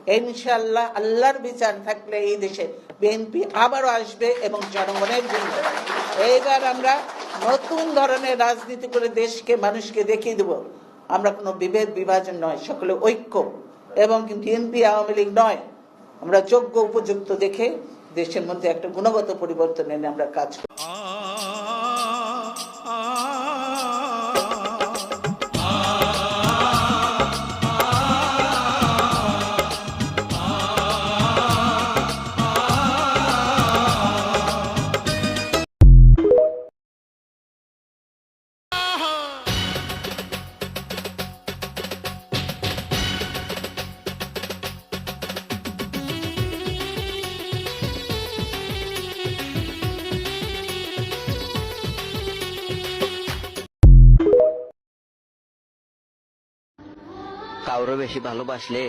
ইনশাআল্লাহ আল্লাহর বিচার থাকলে এই দেশে বিএনপি আবারও আসবে এবং জনগণের জন্য এইবার আমরা নতুন ধরনের রাজনীতি করে দেশকে মানুষকে দেখিয়ে দেব আমরা কোনো বিভেদ বিভাজন নয়, সকলে ঐক্য, এবং বিএনপি আওয়ামী লীগ নয়, আমরা যোগ্য উপযুক্ত দেখে দেশের মধ্যে একটা গুণগত পরিবর্তন এনে আমরা কাজ করি। কাউরে বেশি ভালোবাসলে